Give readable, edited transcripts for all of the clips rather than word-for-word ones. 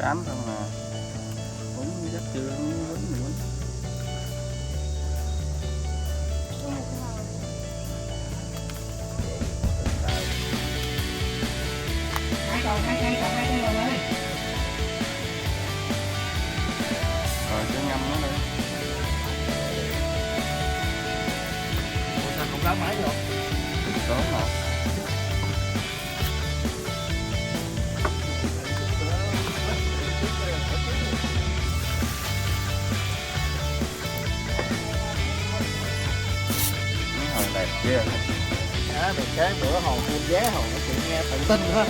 cám không à, cũng chắc chưa quýnh nữa. Rồi cứ ngâm nó đi. Ủa sao không đá máy được? Có một. Nó hồi đẹp ghê. Đó, thì cái bữa hòn full vé hòn nó cũng nghe tự tin ha.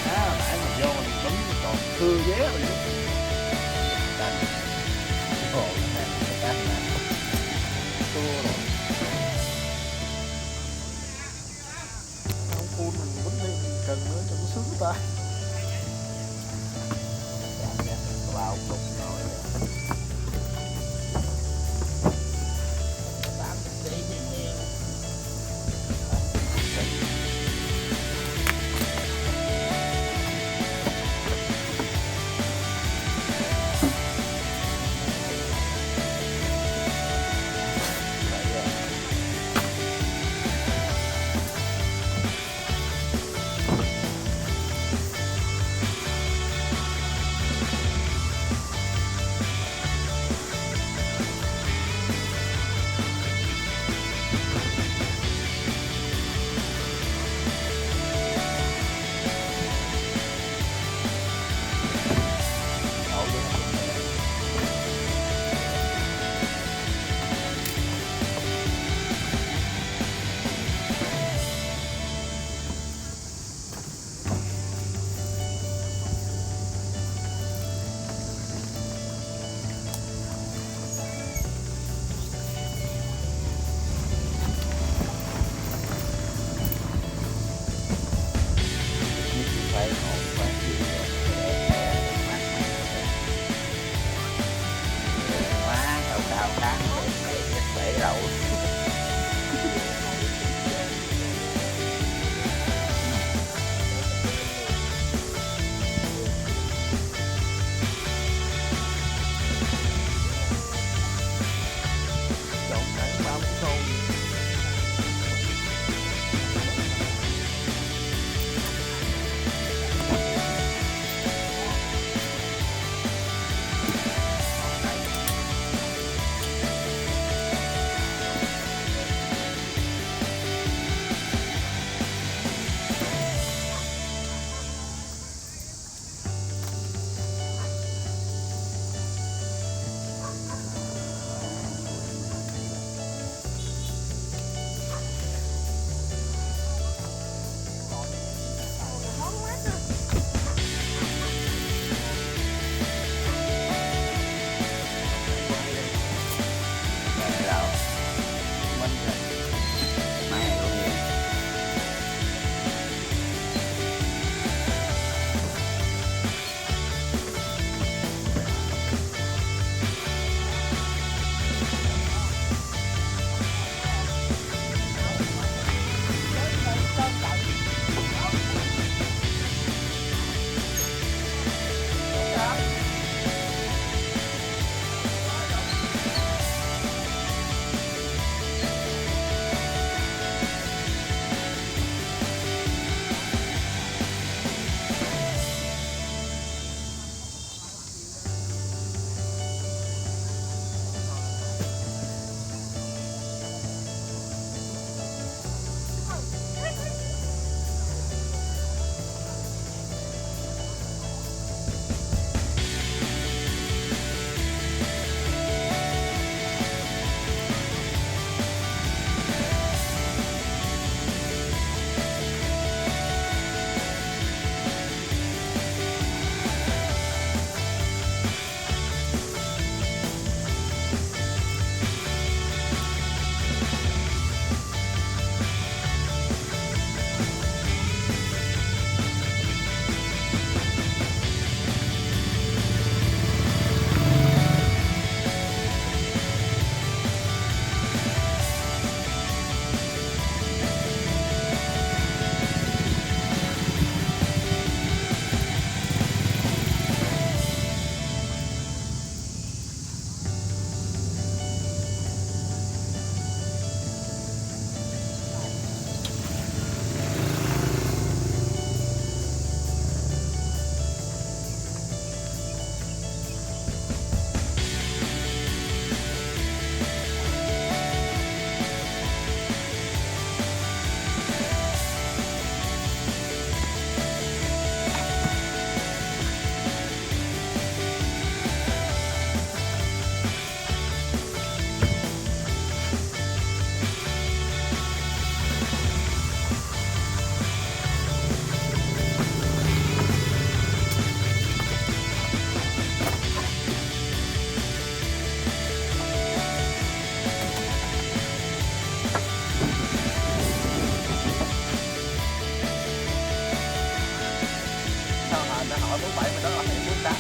Đó, nãy mình vô mình bấm còn cưa vé rồi đó. Đành. Ồ, cái này cưa rồi. Không full mình bấm đi, cần nữa cho nó sướng ta. Vào cục rồi.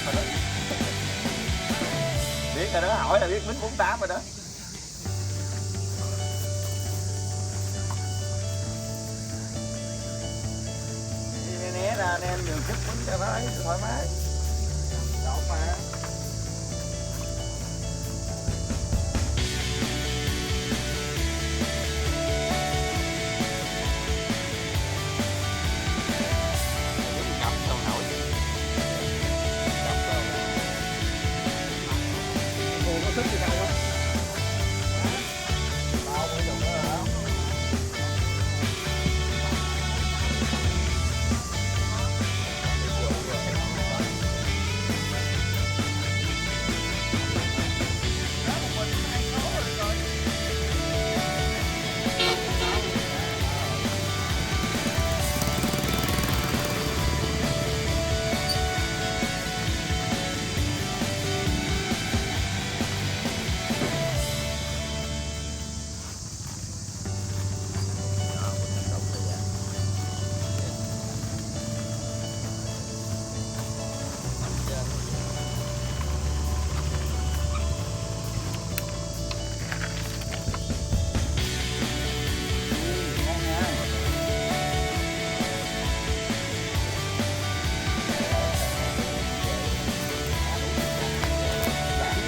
rồi đó. Biết rồi đó, hỏi là biết Mính 48 rồi đó. Đi né ra anh em nhường sức Mính cho nó thoải mái. Đậu mà. Thích gì đâu á. Bao mới được đó hả?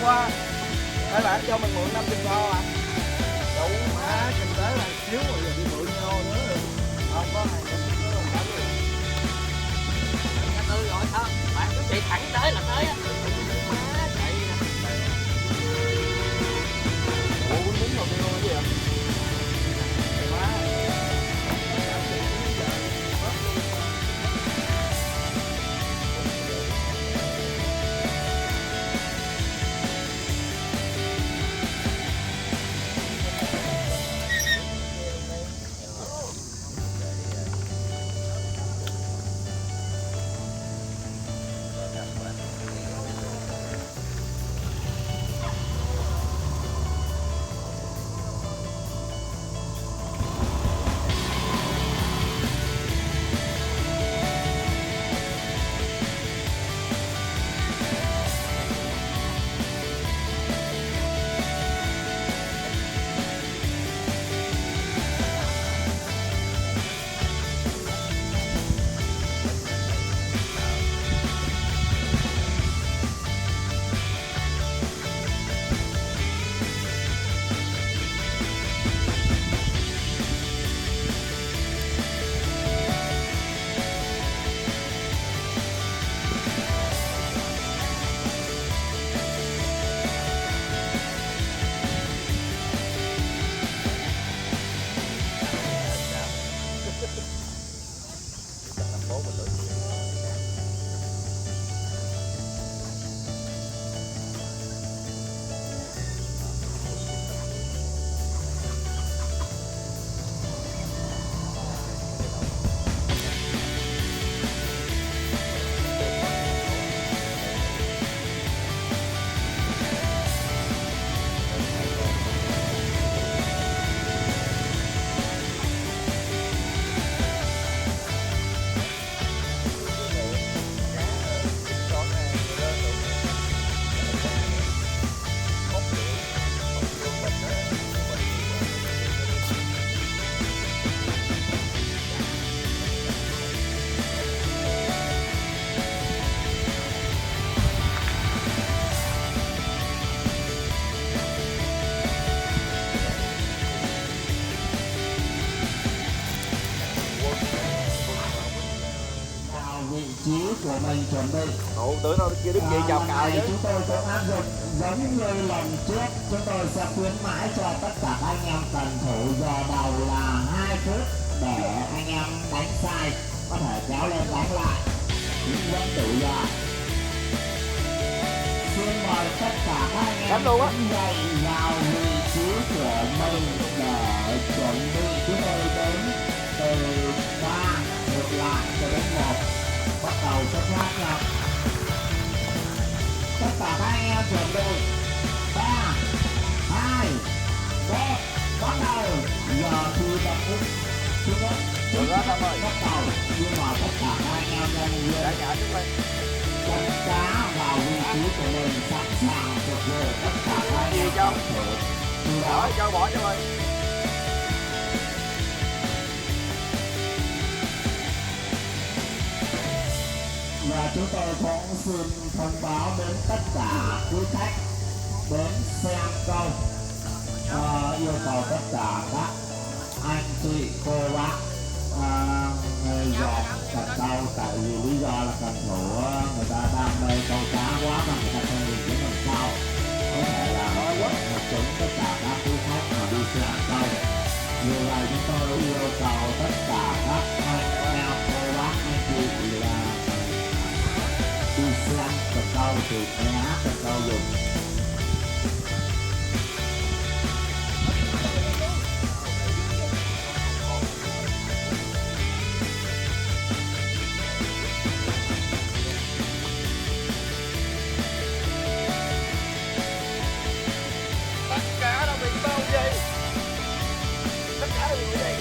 Qua hay là anh cho mình mượn 5 chừng nho à? Đủ má kinh tế là xíu rồi giờ đi mượn nho nữa rồi. Không có hàng nữa không có gì. Tư rồi sao? Bạn cứ chạy thẳng tới là tới á. Má chạy nè. Ủa quýnh đúng rồi tiêu cái gì vậy? Má. của mình chuẩn bị. Ủa tưởng đâu kia Đức Chị chào cào chứ. Chúng tôi sẽ áp dụng giống như lần trước, chúng tôi sẽ khuyến mãi cho tất cả anh em cần thủ giờ đầu là 2 phút để anh em đánh sai có thể kéo lên đánh lại nhưng vẫn tự do. Xin mời tất cả các anh em đứng dậy vào vị trí của mình để chuẩn bị. Chúng tôi đến từ 3 ngược lại cho đến 1 bắt đầu xuất phát nha. Tất cả các anh em chuẩn bị 3, 2, 1 bắt đầu. Giờ thì tập phút thứ nhất chúng ta bắt đầu, nhưng mà tất cả các anh em nhân viên đánh cá vào của mình sẵn sàng phục vụ tất cả các anh em Châu? cầu thủ. Từ đó Rồi Châu bỏ cho ơi. và chúng tôi cũng xin thông báo đến tất cả quý khách đến xem câu. Yêu cầu tất cả các anh chị cô bác người dọn cần câu, tại vì lý do là cần thủ người ta đam mê câu cá quá mà người ta không nhìn thấy làm sao có thể là một chúng tất cả các quý khách mà đi xem câu. Như vậy chúng tôi yêu cầu tất cả các anh em cô bác anh chị là đi xem cần câu thì nghe hát cần câu dùng. Tất cả đã bị bao vây. Tất cả đã bị bao vây.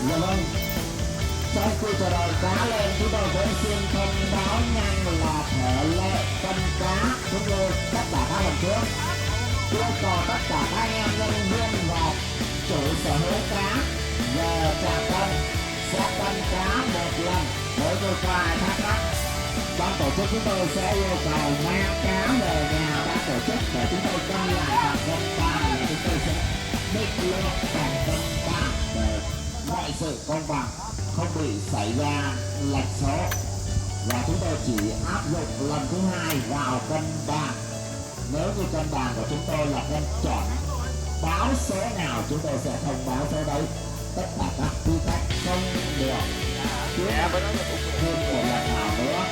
Dạ vâng. Trong khi chờ đợi cá lên, chúng tôi cũng xin thông báo nhanh là thể lệ cân cá cũng như tất cả các lần trước. Yêu cầu tất cả các anh em nhân viên và chủ sở hữu cá về trà cân sẽ cân cá một lần đối với vài thắc mắc. Ban tổ chức chúng tôi sẽ yêu cầu mang cá về nhà ban tổ chức để chúng tôi cân lại bằng cân cá, và chúng tôi sẽ định lượng bằng cân cá để mọi sự công bằng không bị xảy ra lệch số, và chúng tôi chỉ áp dụng lần thứ hai vào cân bàn. Nếu như cân bàn của chúng tôi là cân chuẩn, báo số nào chúng tôi sẽ thông báo số đấy. Tất cả các quý khách không được tiếp thêm một lần nào nữa,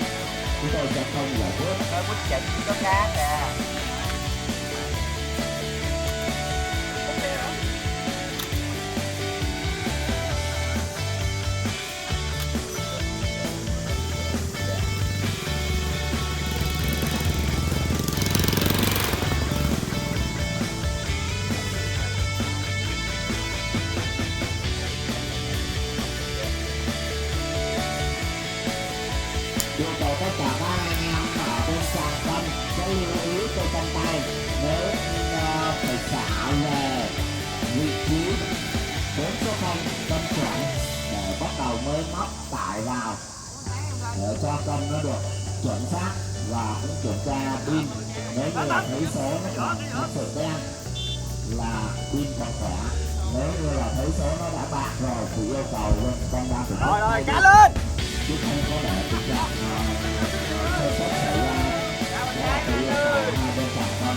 chúng tôi sẽ không giải quyết. Tôi muốn chỉnh có cá kìa. Yêu cầu tất cả các anh em ở bên trạm cân sẽ lưu ý cho cân tay, nếu phải xả về vị trí 4 số 0 cân chuẩn để bắt đầu mới móc tải vào để cho cân nó được chuẩn xác, và cũng kiểm tra pin. Nếu như là thấy số nó còn có sự đen là pin còn khỏe, nếu như là thấy số nó đã bạc rồi thì yêu cầu luôn con đang phải Rồi rồi, cá lên. chứ không có để tình trạng sơ suất xảy ra. Đó là cái yêu cầu hai bên trạm cân.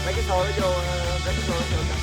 Mấy cái xôi nó vô, mấy cái xôi nó vô.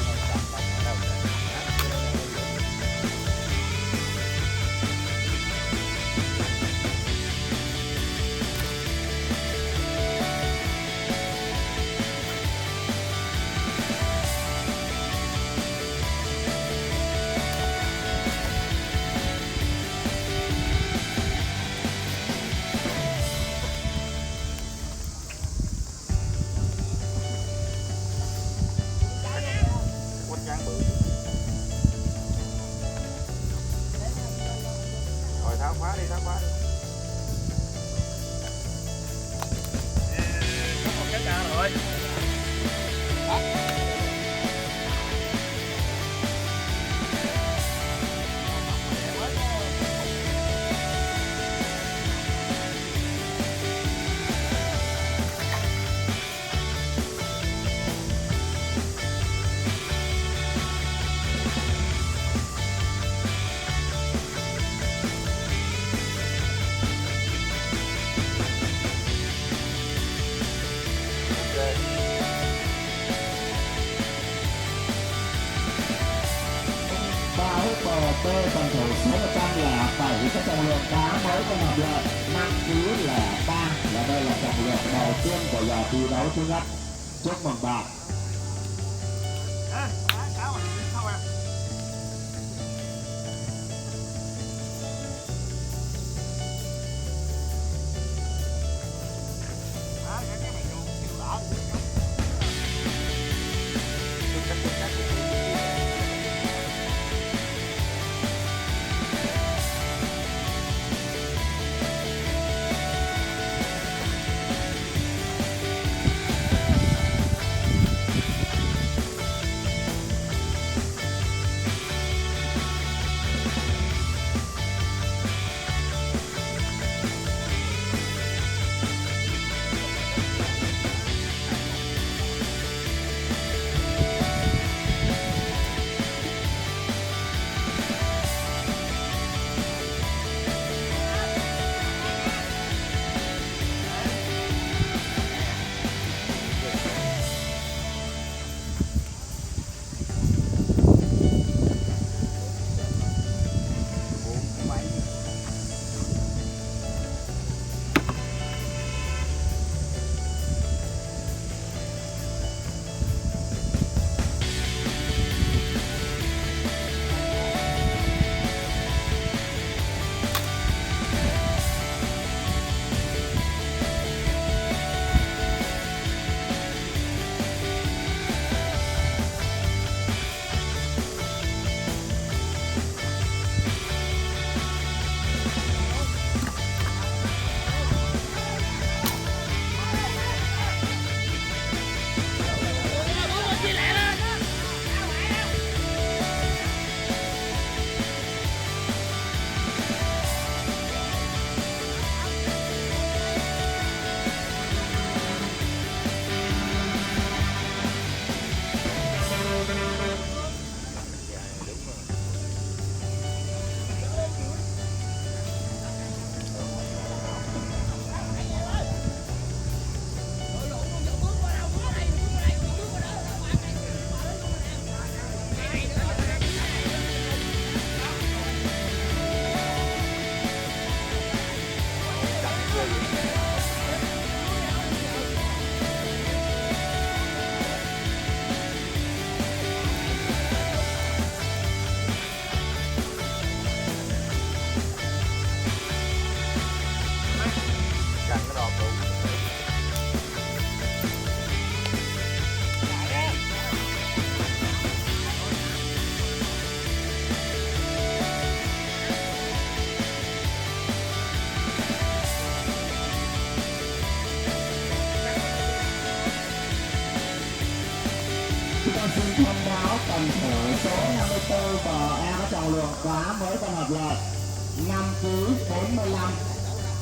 B tuần thủ số 107 có trọng lượng đá mới có hợp lợi 5 kg lẻ 3 và đây là trọng lượng đầu tiên của giờ thi đấu thứ nhất. Chúc mừng bạn. Xin thông báo tần thủ số 54 bờ A có trọng lượng quá mới còn hợp lợi 5 kg 45.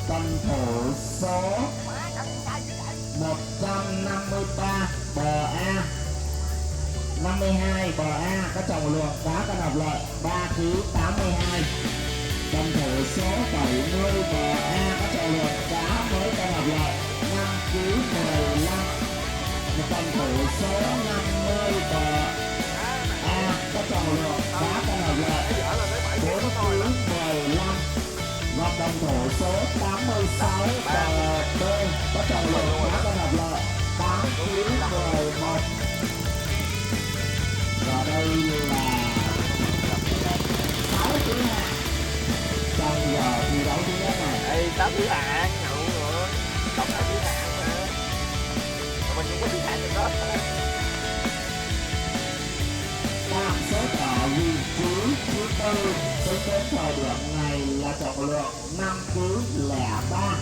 Tần thủ số 153 bờ A 52 bờ A có trọng lượng đá còn hợp lợi 3 kg 82. Tần thủ số 70 bờ A có trọng lượng đá mới còn hợp lợi 5 kg 15. Tần thủ số 50 bờ A có trọng lượng đá còn hợp lợi 4 kg 15. Và tần thủ số 86 bờ B có trọng lượng đá còn hợp lợi 8 kg 11. Và đây là 6 thứ hạng trong giờ thi đấu thứ nhất này. Đây 8 thứ hạng nhậu nữa, tổng 8 thứ hạng mà mình cũng có thứ hạng được đó. Tạm xếp ở vị trí thứ tư tính đến thời điểm này là trọng lượng 5 kg lẻ 3.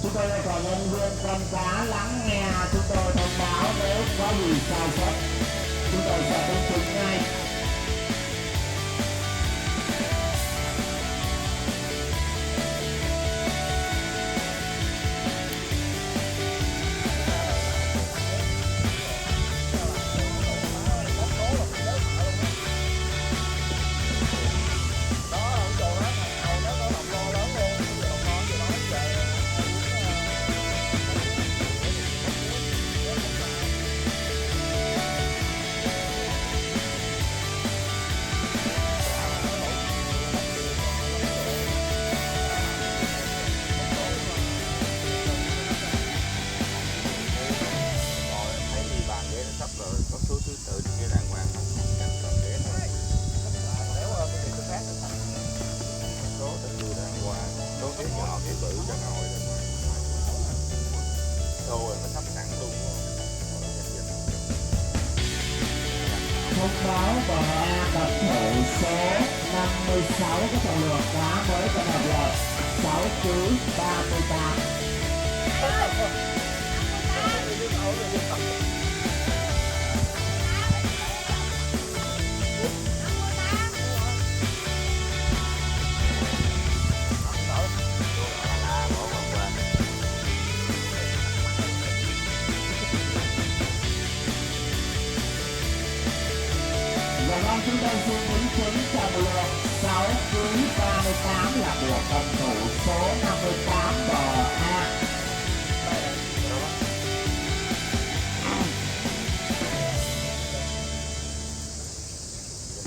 Chúng tôi yêu cầu nhân viên con cá lắng nghe chúng tôi thông báo nếu có gì sai sót. Chúng tôi sẽ công chứng ngay. cho ngồi đồ nó sắp sẵn luôn thông báo bờ A tập thể số 56 có trọng lượng cá mới có hợp lợi 6 kg 38. Và long chúng tôi xin đính chính trọng lượng 6 kg 38 là của cầu thủ số 58 bờ A.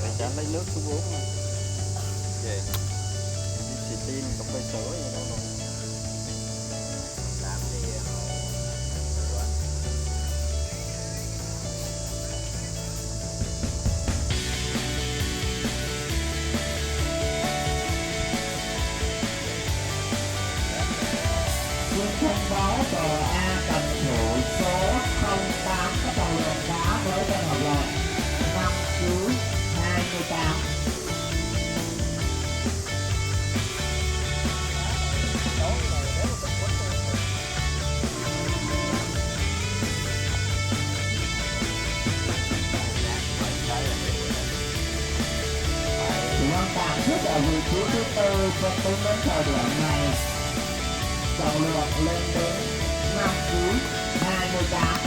Mày trả lấy nước số 4 mà. về Đi xì tin cà phê sữa gì đâu đâu. làm đi Xin thông báo bờ A cầu thủ số 08 có trọng lượng cá với tân hợp lợi 5 kg 28. Loan tạm xuất ở vị trí thứ tư cho tính đến thời điểm này, trọng lượng lên đến 5 kg 28.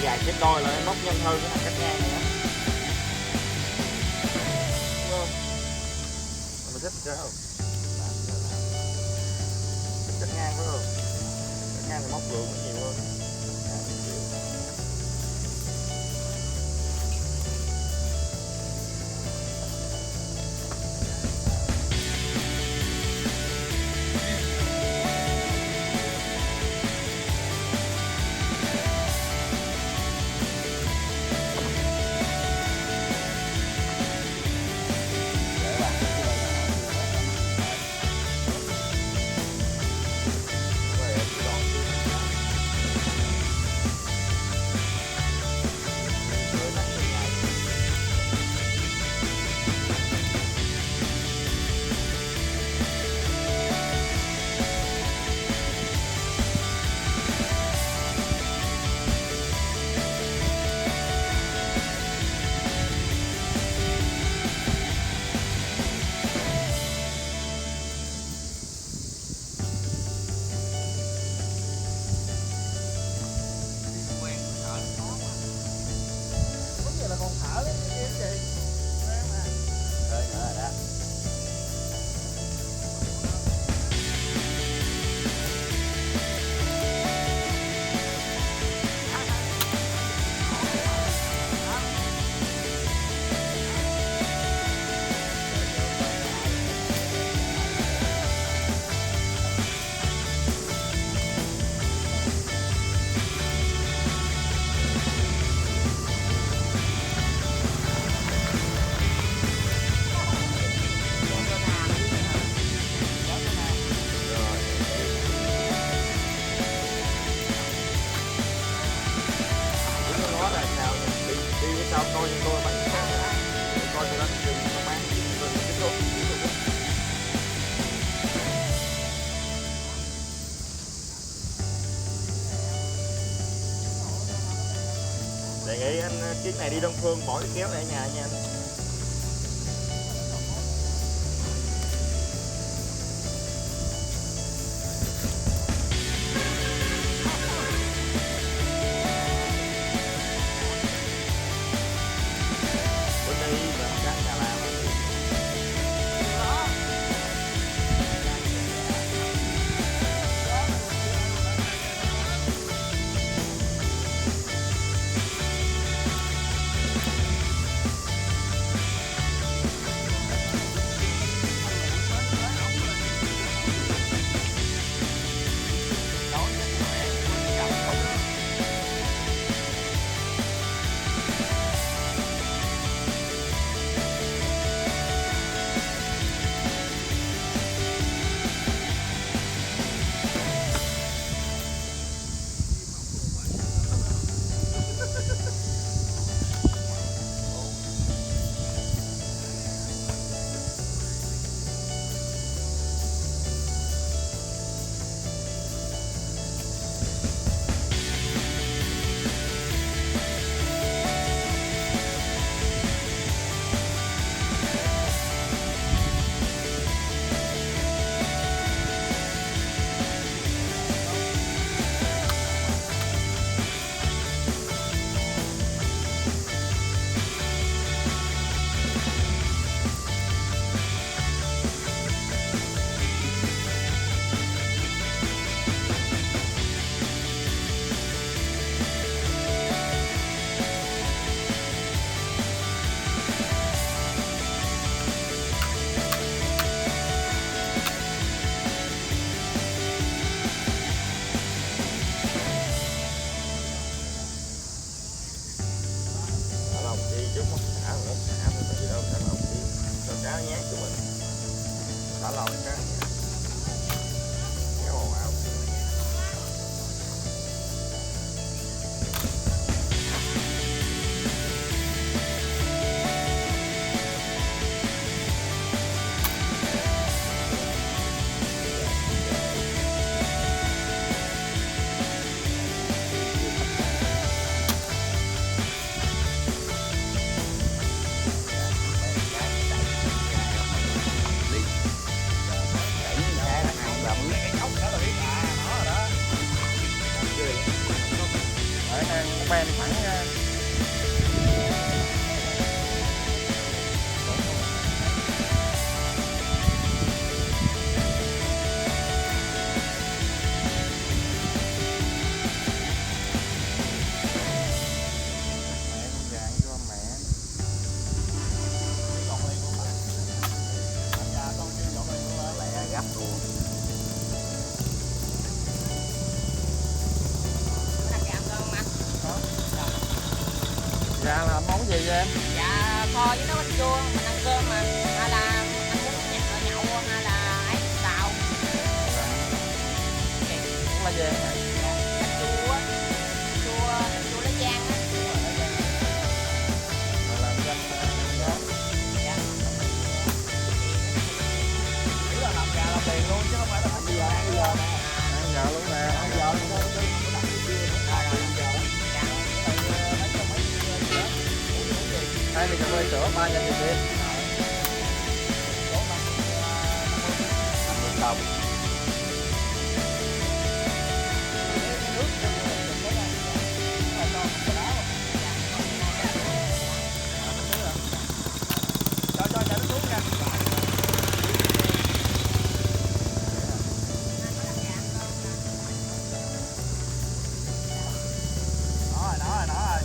dài chết đôi là nó móc nhanh hơn cái thằng cắt ngang này á. Đúng không? Mày thích chưa không? Thích cắt ngang phải không? Cắt ngang thì móc lượng nó nhiều hơn. chuyến này đi Đông Phương bỏ cái kéo này ở nhà nha anh. Bữa đi là các nhà làm thả lòi cái kéo ồn ào. Ben thẳng ra. Dạ là món gì vậy em? Dạ kho với nấu bánh chua, mình ăn cơm mà. Hay là ăn muốn nhậu hay là ấy xào. Cũng là gì em? Dạ, bánh chua, chua lá giang á. Làm danh đó. Dạ. Chỉ là làm gà làm tiền luôn chứ không phải là làm giờ ăn giờ nè. Ăn giờ luôn nè, ăn giờ luôn đó. Hai ly cà phê sữa 3 nhân tiền tiền. 50 đồng. Cho nó xuống nha. Đó rồi.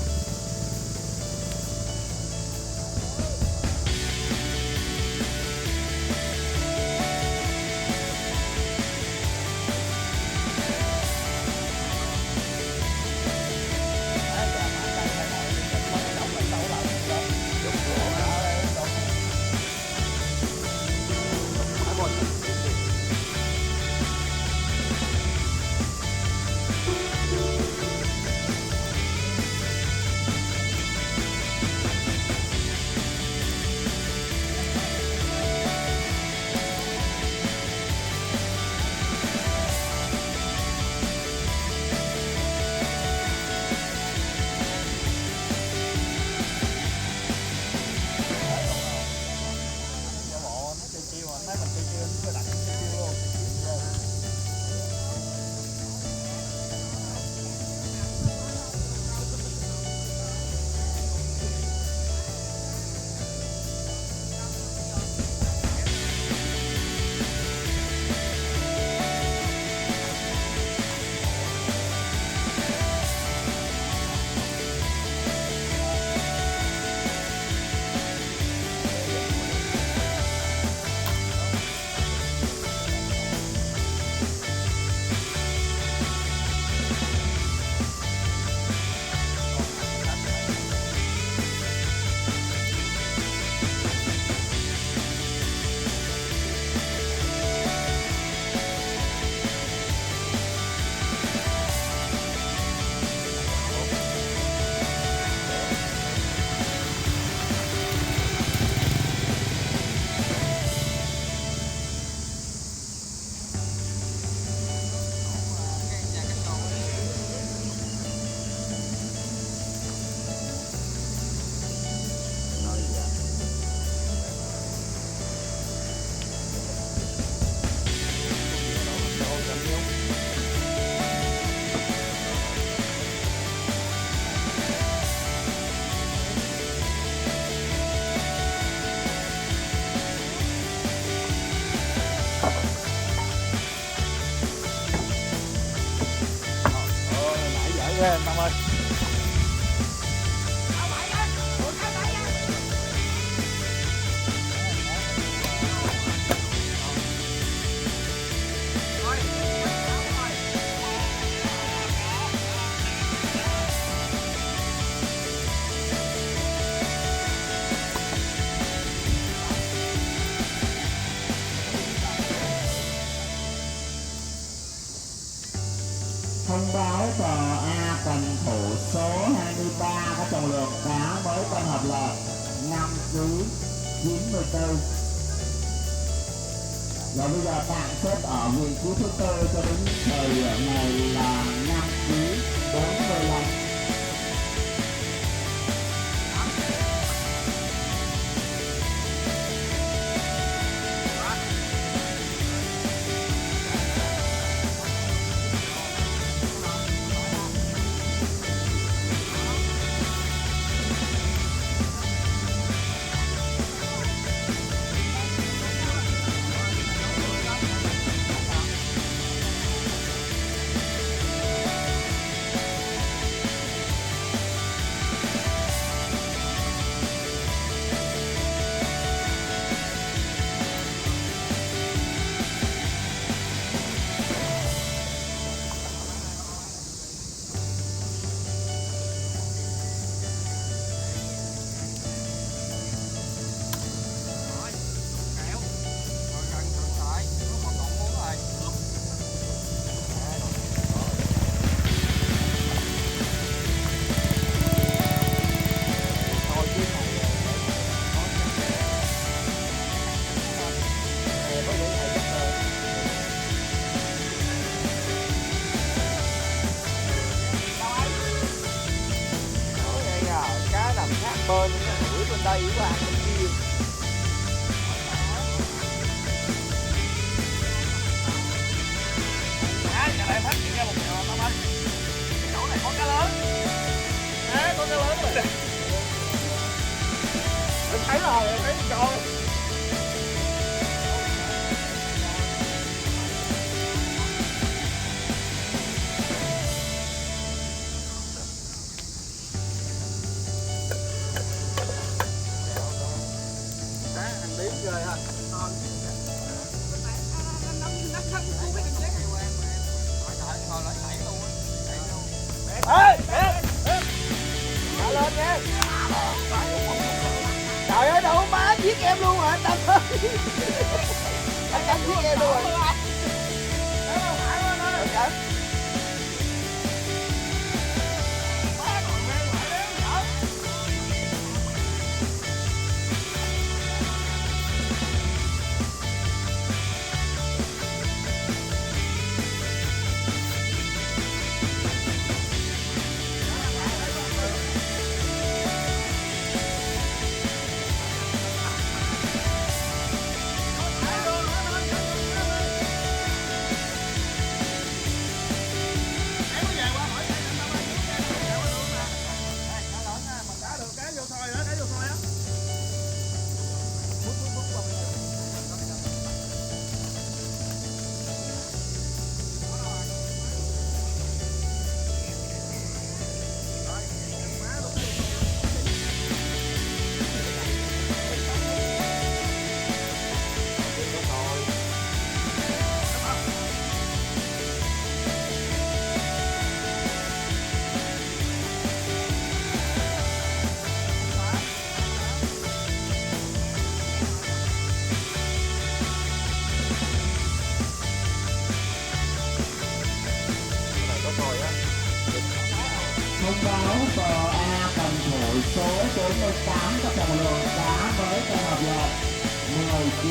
cò A cần thủ số 23 có trọng lượng cá mới con hợp lợn 5 kg 94. Rồi bây giờ tạm xếp ở vị trí thứ tư cho đến thời điểm này là 5 kg 45. Bên đuổi bên đây của anh bên kia. Giờ này phát hiện ra một Tâm ơi, cái chỗ này có cá lớn. Có cá lớn rồi. Em thấy rồi, em thấy rồi. Rồi hả? Ê! Lên nha! Trời ơi, đâu má giết em luôn hả anh Tâm ơi? Anh Tâm giết em luôn rồi. Thông báo cò A cần thủ số 48 có trọng lượng cá với con hợp lợn 10 kg.